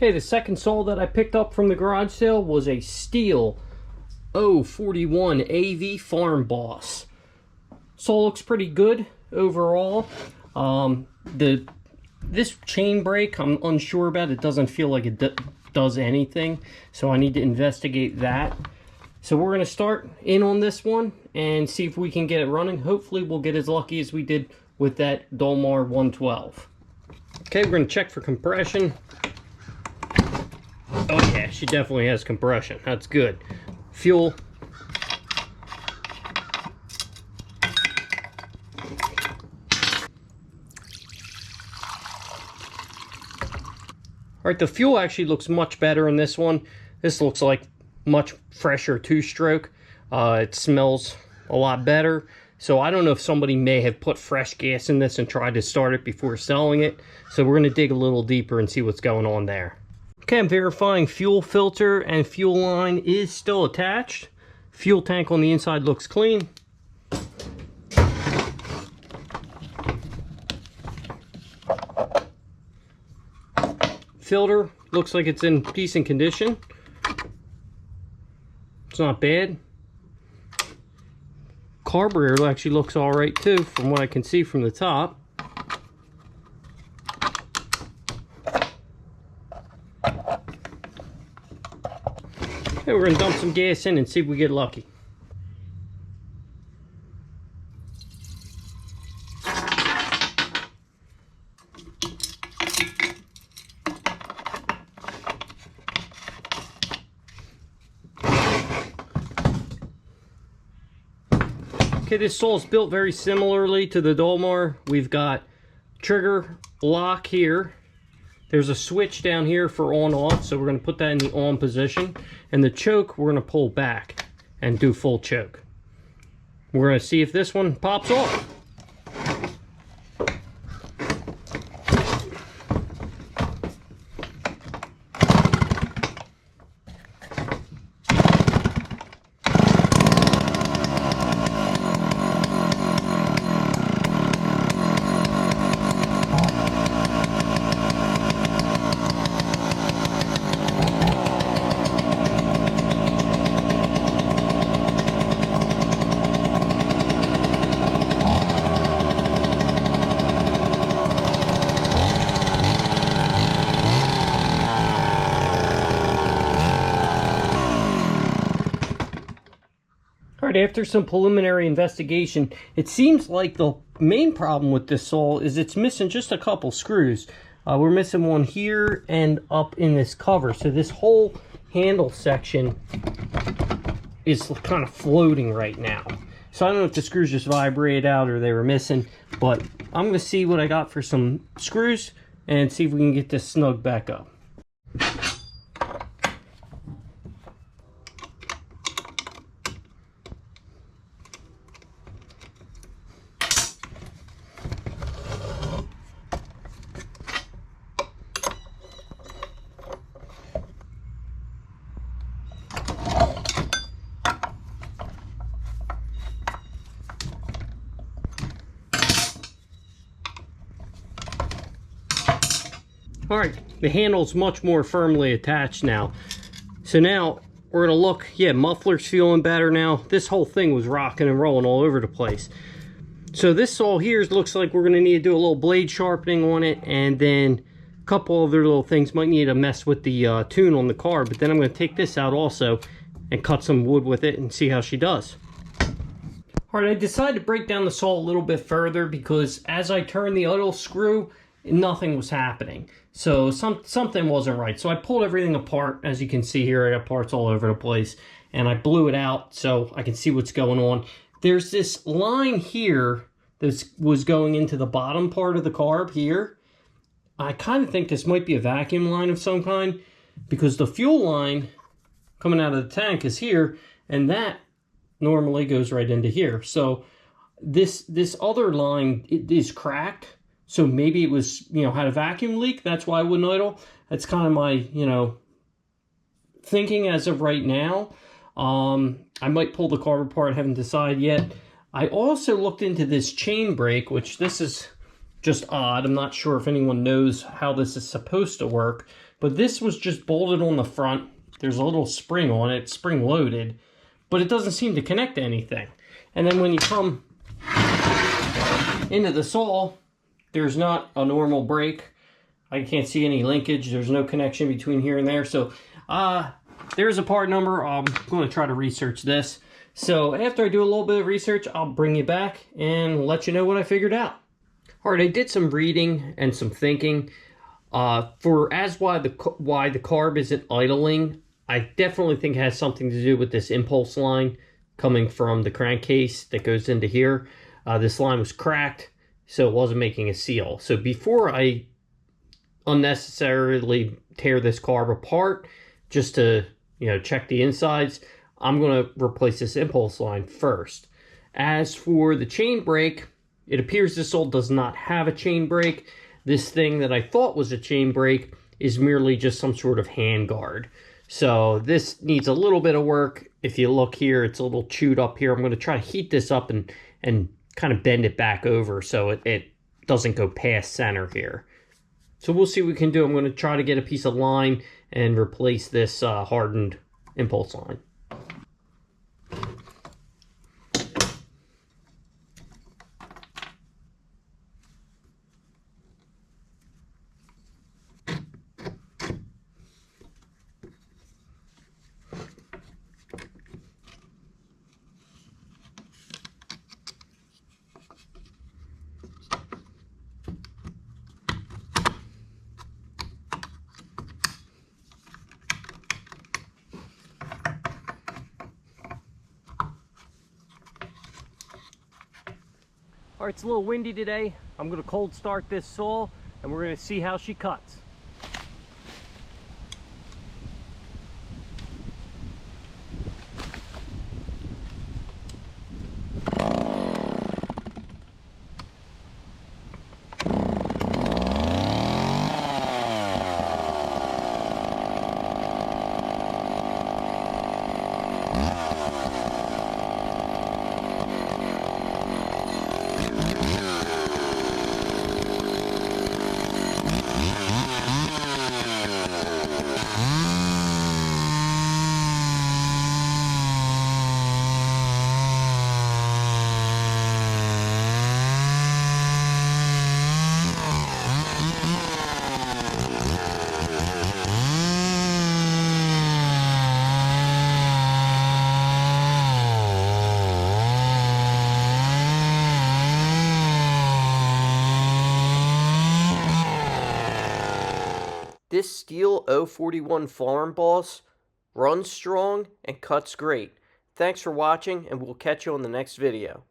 Okay, the second saw that I picked up from the garage sale was a Stihl 041 AV Farmboss. Saw looks pretty good overall. This chain brake, I'm unsure about. It doesn't feel like it does anything, so I need to investigate that. So we're going to start in on this one and see if we can get it running. Hopefully we'll get as lucky as we did with that Dolmar 112. Okay, we're going to check for compression. Oh yeah, she definitely has compression. That's good. Fuel. Alright, the fuel actually looks much better in this one. This looks like much fresher two-stroke. It smells a lot better. So I don't know if somebody may have put fresh gas in this and tried to start it before selling it. So we're going to dig a little deeper and see what's going on there. Okay, I'm verifying fuel filter and fuel line is still attached. Fuel tank on the inside looks clean. Filter looks like it's in decent condition. It's not bad. Carburetor actually looks all right too, from what I can see from the top. Okay, we're gonna dump some gas in and see if we get lucky. Okay, this saw is built very similarly to the Dolmar. We've got trigger lock here. There's a switch down here for on off, so we're going to put that in the on position. And the choke, we're going to pull back and do full choke. We're going to see if this one pops off. Alright, after some preliminary investigation, it seems like the main problem with this saw is it's missing just a couple screws. We're missing one here and up in this cover. So this whole handle section is kind of floating right now. So I don't know if the screws just vibrated out or they were missing, but I'm going to see what I got for some screws and see if we can get this snug back up. Alright, the handle's much more firmly attached now. So now we're going to look, yeah, muffler's feeling better now. This whole thing was rocking and rolling all over the place. So this saw here looks like we're going to need to do a little blade sharpening on it, and then a couple other little things. Might need to mess with the tune on the car, but then I'm going to take this out also and cut some wood with it and see how she does. Alright, I decided to break down the saw a little bit further because as I turned the idle screw, nothing was happening. So something wasn't right. So I pulled everything apart. As you can see here, I got parts all over the place. And I blew it out so I can see what's going on. There's this line here that was going into the bottom part of the carb here. I kind of think this might be a vacuum line of some kind, because the fuel line coming out of the tank is here, and that normally goes right into here. So this other line is cracked. So maybe it was, had a vacuum leak. That's why it wouldn't idle. That's kind of my, thinking as of right now. I might pull the carb apart. I haven't decided yet. I also looked into this chain brake, which this is just odd. I'm not sure if anyone knows how this is supposed to work. But this was just bolted on the front. There's a little spring on it, spring loaded, but it doesn't seem to connect to anything. And then when you come into the saw, there's not a normal brake. I can't see any linkage. There's no connection between here and there. So there's a part number. I'm going to try to research this. So after I do a little bit of research, I'll bring you back and let you know what I figured out. All right, I did some reading and some thinking. Why the carb isn't idling, I definitely think it has something to do with this impulse line coming from the crankcase that goes into here. This line was cracked, so it wasn't making a seal. So before I unnecessarily tear this carb apart, just to check the insides, I'm going to replace this impulse line first. As for the chain brake, it appears this oil does not have a chain brake. This thing that I thought was a chain brake is merely just some sort of hand guard. So this needs a little bit of work. If you look here, it's a little chewed up here. I'm going to try to heat this up and kind of bend it back over so it doesn't go past center here. So we'll see what we can do. I'm going to try to get a piece of line and replace this hardened impulse line. All right, it's a little windy today. I'm going to cold start this saw and we're going to see how she cuts. This Stihl 041 Farmboss runs strong and cuts great. Thanks for watching, and we'll catch you on the next video.